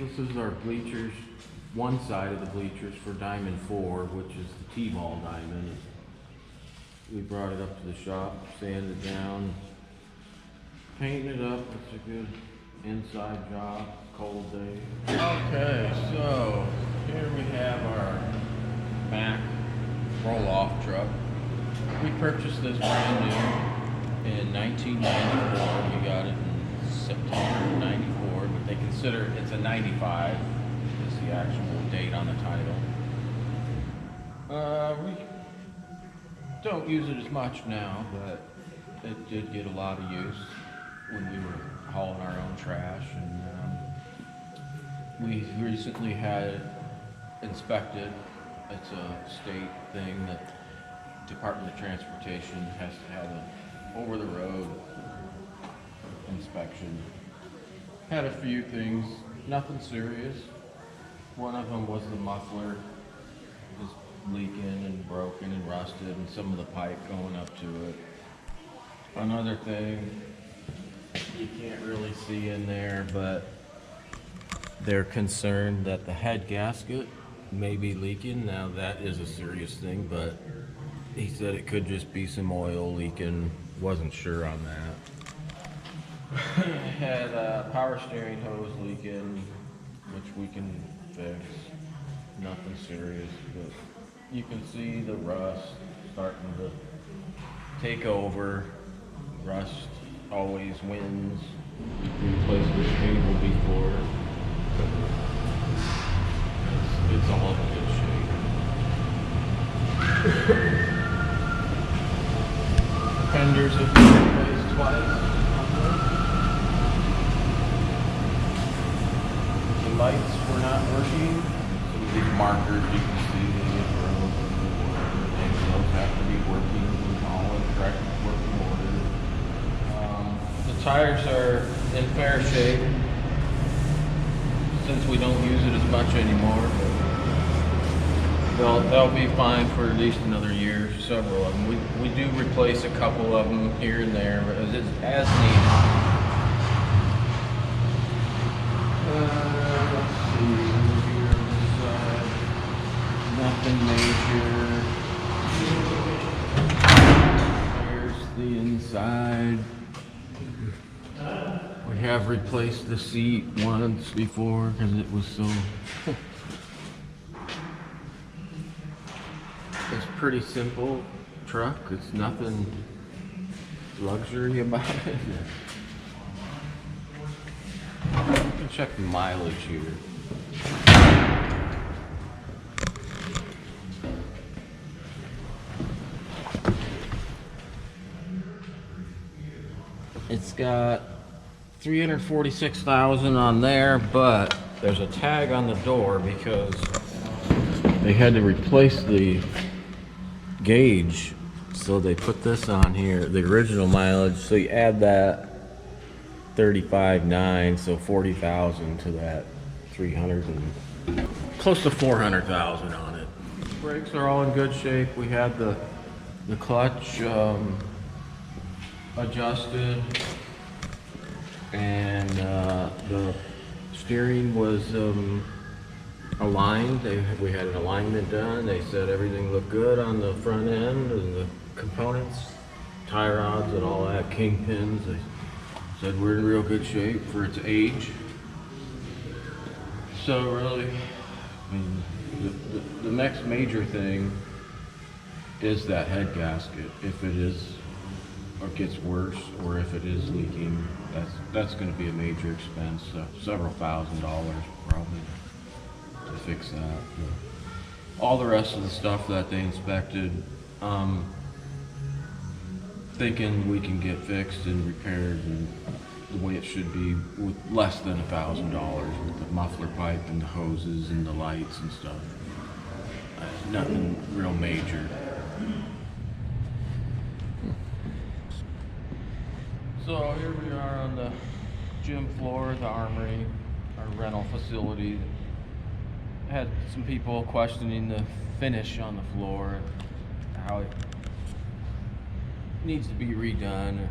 This is our bleachers, one side of the bleachers for Diamond 4, which is the T-ball diamond. We brought it up to the shop, sanded it down, painted it up. It's a good inside job, cold day. Okay, so here we have our Mack roll-off truck. We purchased this brand new in 1994. We got it in September of 94, but they consider it's a 95 is the actual date on the title. We don't use it as much now, but it did get a lot of use when we were hauling our own trash, and we recently had it inspected. It's a state thing that Department of Transportation has to have an over-the-road inspection. Had a few things, nothing serious. One of them was the muffler just leaking and broken and rusted, and some of the pipe going up to it. Another thing, you can't really see in there, but they're concerned that the head gasket may be leaking. Now that is a serious thing, but he said it could just be some oil leaking. Wasn't sure on that. Had a power steering hose leaking, which we can fix. Nothing serious, but you can see the rust starting to take over. Rust always wins. We replaced this cable before. It's all in good shape. Fenders have been replaced twice. The lights were not working. Some of these markers you can see they get broken. And those have to be working all in correct working order. The tires are in fair shape since we don't use it as much anymore. They'll be fine for at least another year, several of them. We do replace a couple of them here and there as needed. Let's see, here on this side, nothing major. Here's the inside. We have replaced the seat once before because it was so... It's pretty simple truck. It's nothing luxury about it. You can check the mileage here. It's got 346,000 on there, but there's a tag on the door because they had to replace the gauge, so they put this on here, the original mileage. So you add that 35,900, so 40,000 to that 300 and close to 400,000 on it. Brakes are all in good shape. We had the clutch adjusted, and the steering was aligned. We had an alignment done. They said everything looked good on the front end and the components, tie rods and all that, kingpins. They said we're in real good shape for its age. So really, I mean, the next major thing is that head gasket. If it is, or gets worse, or if it is leaking, that's going to be a major expense. Several $1,000s probably to fix that. All the rest of the stuff that they inspected, thinking we can get fixed and repaired and the way it should be with less than $1,000 with the muffler pipe and the hoses and the lights and stuff. Nothing real major. So here we are on the gym floor, the Armory, our rental facility. Had some people questioning the finish on the floor, how it needs to be redone.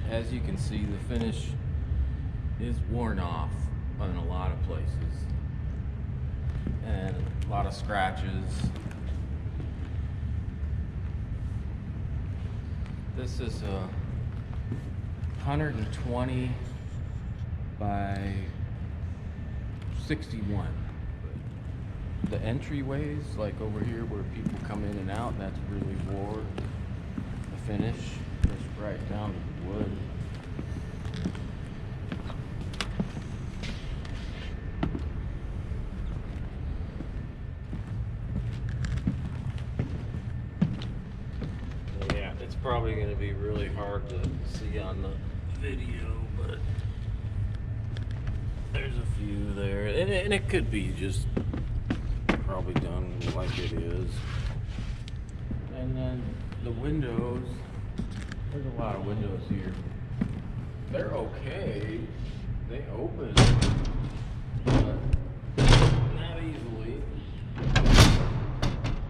As you can see, the finish is worn off in a lot of places. places. And a lot of scratches. This is a 120 by 61. The entryways, like over here where people come in and out, that's really wore. The finish goes right down to the wood. Yeah, it's probably going to be really hard to see on the video, but there's a few there, and it could be just probably done like it is. And then the windows, there's a lot of windows here. They're okay, they open, but not easily,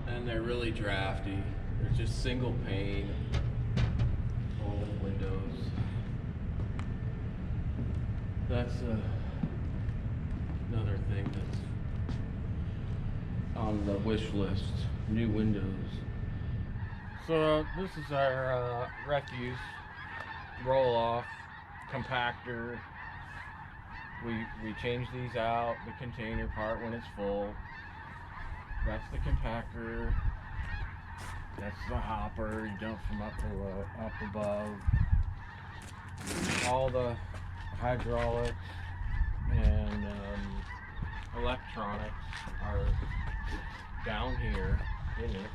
and they're really drafty. They're just single pane, all windows. That's another thing that's on the wish list, new windows. So this is our refuse roll-off compactor. We change these out, the container part when it's full. That's the compactor. That's the hopper. You dump from up above. All the hydraulics and electronics are down here in it.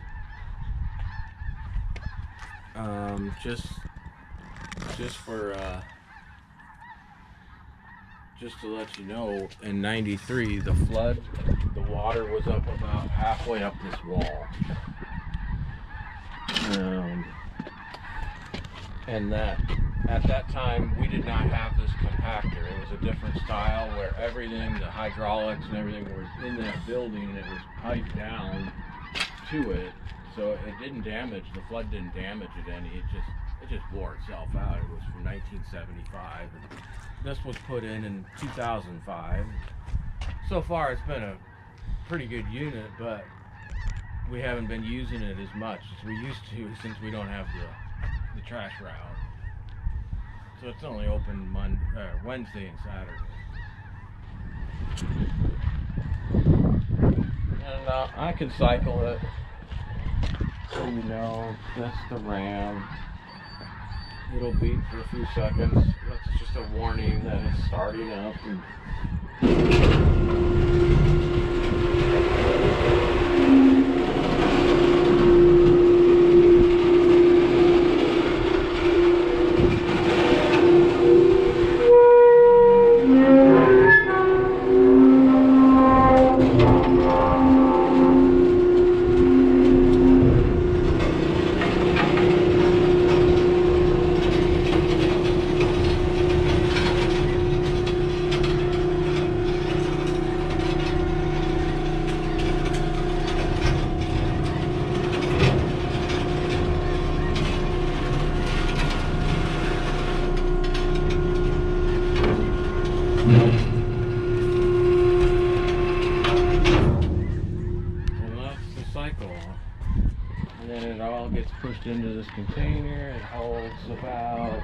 Just to let you know, in '93 the flood, the water was up about halfway up this wall, and that at that time we did not have this compactor. It was a different style where everything, the hydraulics and everything, was in that building, and it was piped down to it, so it didn't damage. The flood didn't damage it any. It just wore itself out. It was from 1975, and this was put in 2005. So far, it's been a pretty good unit, but we haven't been using it as much as we used to since we don't have the trash route. So it's only open Wednesday and Saturday. And I can cycle it, so you know, that's the RAM. It'll beep for a few seconds. That's just a warning that it's starting up. And then it all gets pushed into this container. It holds about,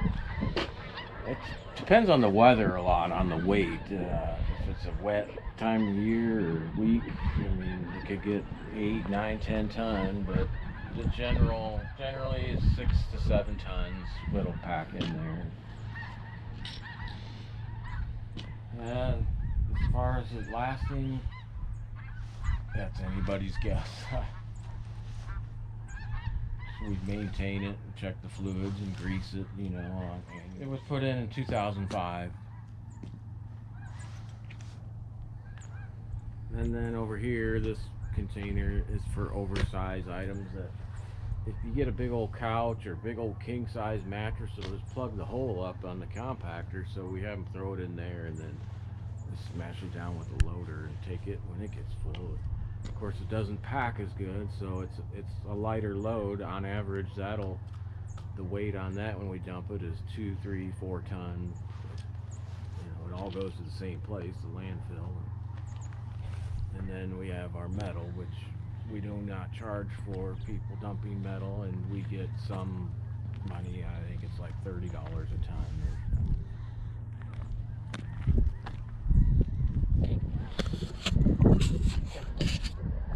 it depends on the weather a lot, on the weight. If it's a wet time of year or week, I mean, it could get 8, 9, 10 ton, but the generally is 6 to 7 tons it'll pack in there. And as far as it lasting, that's anybody's guess. We maintain it, check the fluids and grease it, you know. It was put in 2005. And then over here, this container is for oversized items that if you get a big old couch or big old king size mattress, it'll just plug the hole up on the compactor, so we have them throw it in there and then just smash it down with a loader and take it when it gets full. Of course, it doesn't pack as good, so it's a lighter load on average. The weight on that when we dump it is 2, 3, 4 tons. You know, it all goes to the same place, the landfill. then we have our metal, which we do not charge for people dumping metal, and we get some money. I think it's like $30 a ton